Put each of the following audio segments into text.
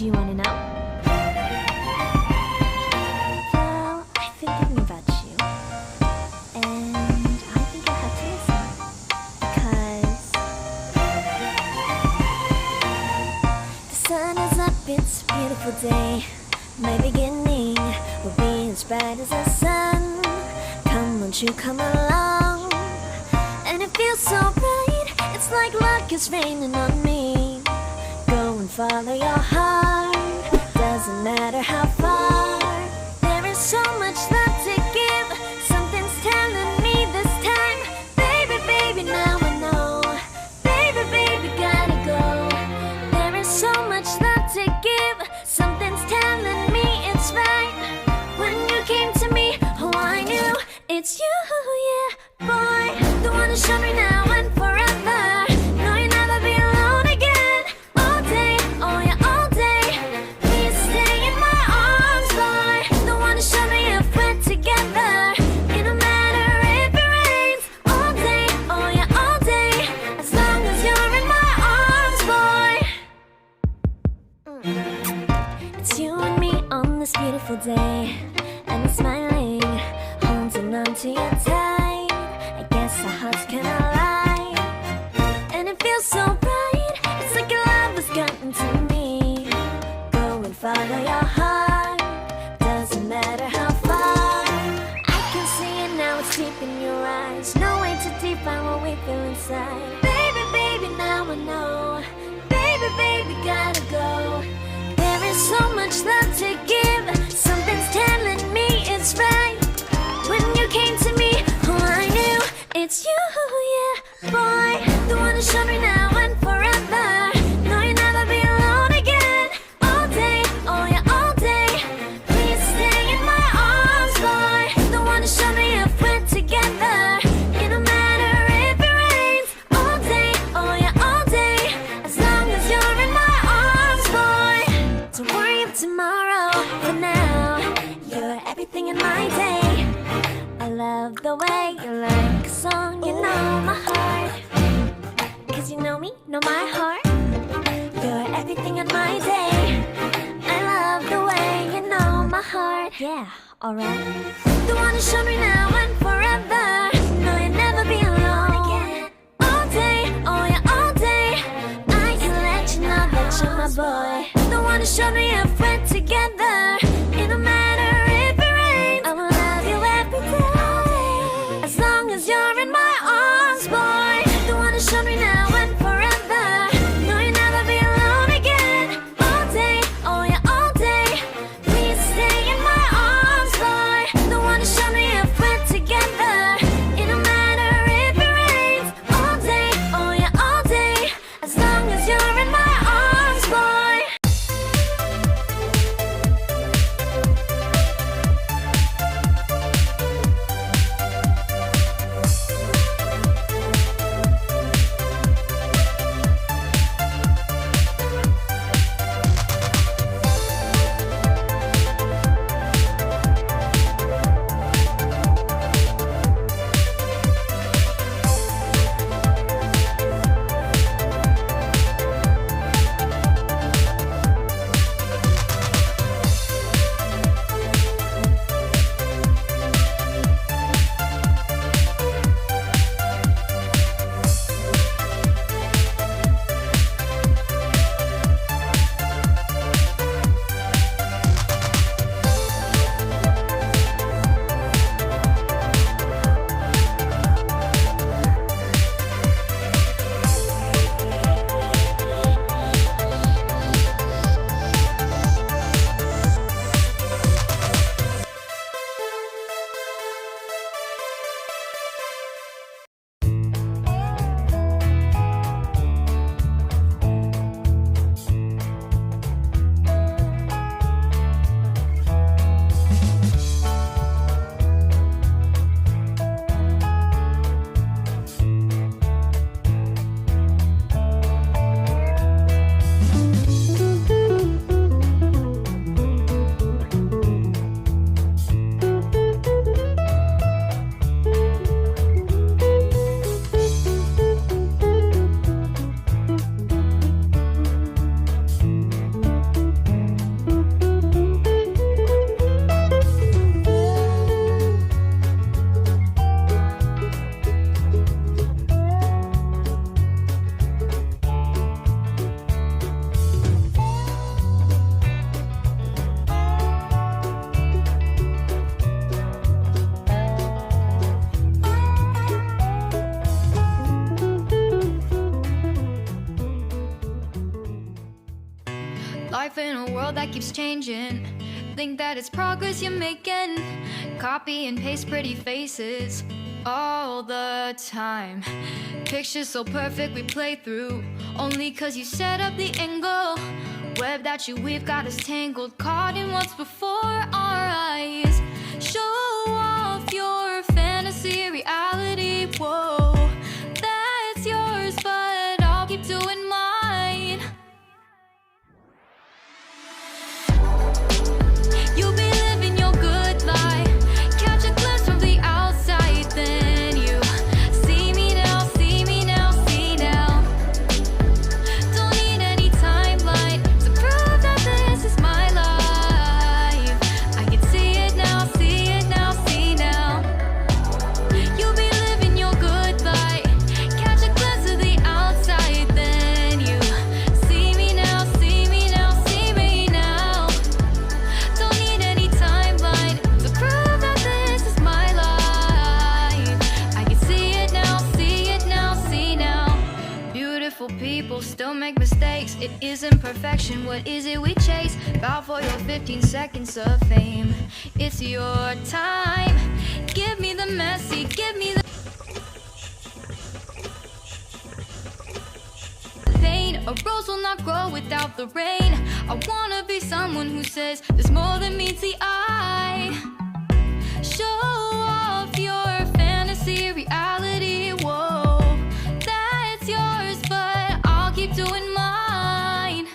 Do you wanna know? Well, I've been thinking about you, and I think you'll have to listen. Because the sun is up, it's a beautiful day. My beginning will be as bright as the sun. Come, won't you come along? And it feels so bright, it's like luck is raining on me. Go and follow your heart, doesn't matter how far. There is so much love to give, something's telling me this time. Baby, baby, now I know. Baby, baby, gotta go. There is so much love to give, something's telling me it's right. When you came to me, oh, I knew it's you, yeah, boy. The one who showed me now and forever. No, you'll never be alone again. All day, oh yeah, all day. Please stay in my arms, boy. The one who showed me if we're together. It don't matter if it rains. All day, oh yeah, all day. As long as you're in my arms, boy. It's you and me on this beautiful day, and I'm smiling, holding on to you tight. I guess our hearts can align, and it feels so bright. It's like your love has gotten to me. Go and follow your heart, doesn't matter how far. I can see it now, it's deep in your eyes. No way to define what we feel inside. Baby, baby, now I know. Baby, baby, gotta go. There is so much love to give, something's telling me it's right. When you came to me, oh, I knew it's you, yeah, boy. The one who showed me now and forever. No, you'll never be alone again. All day, oh yeah, all day. Please stay in my arms, boy. The one who showed me if we're together. It don't matter if it rains. All day, oh yeah, all day. As long as you're in my arms, boy. Don't worry of tomorrow, for now you're everything in my day. I love the way you like a song, you know my heart. Cause you know me, know my heart. You're everything in my day. I love the way you know my heart. Yeah, alright. The one who showed me now and forever. No, you'll never be alone again. All day, oh yeah, all day. I can let you know that you're my boy. The one who showed me if we're together. It don't matter if it rains. I will love you every day. As long as you're in my arms, boy. The one who showed me now and forever. No, you'll never be alone again. All day, oh yeah, all day. Please stay in my arms, boy. The one who showed me if we're together. life in a world that keeps changing. Think that it's progress you're making. Copy and paste pretty faces all the time. Pictures so perfect we play through, only cause you set up the angle. Web that you weave got us tangled, caught in what's before our eyes. Show off your fantasy reality, whoa, that's yours, but I'll keep doing mine. You'll be living your good life, catch a glimpse from the outside, then you see me now, see me now, see now. Don't need any timeline to prove that this is my life. I can see it now, see it now, see now. You'll be living your good life, catch a glimpse of the outside, then you see me now, see me now, see me now. Don't need any timeline to prove that this is my life. I can see it now, see it now, see now. Beautiful people still make mistakes. It isn't perfection, what is it we chase? Bow for your 15 seconds of fame. It's your time. Give me the messy, give me the pain. A rose will not grow without the rain. I wanna be someone who says there's more than meets the eye. Show off your fantasy reality, whoa, that's yours, but I'll keep doing mine.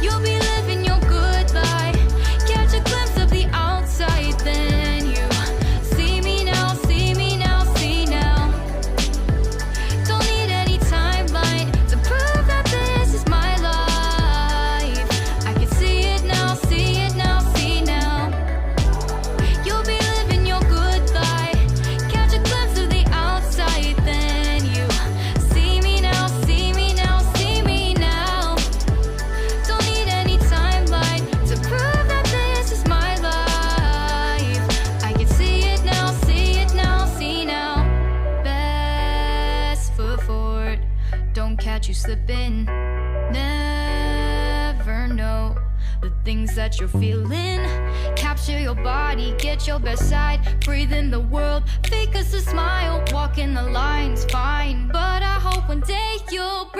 You'll be living your good life, catch a glimpse of the outside, then you see me now, see me now, see now. Don't need any timeline to prove that this is my life. I can see it now, see it now, see now. You'll be living your good life, catch a glimpse of the outside, then you see me now, see me now, see me now. Don't need any timeline to prove that this is my life. I can see it now, see it now, see now. Best foot forward, don't catch you slipping. Never know the things that you're feeling. Capture your body, get your best side. Breathe in the world, fake us a smile. Walking the lines, fine, but I hope one day you'll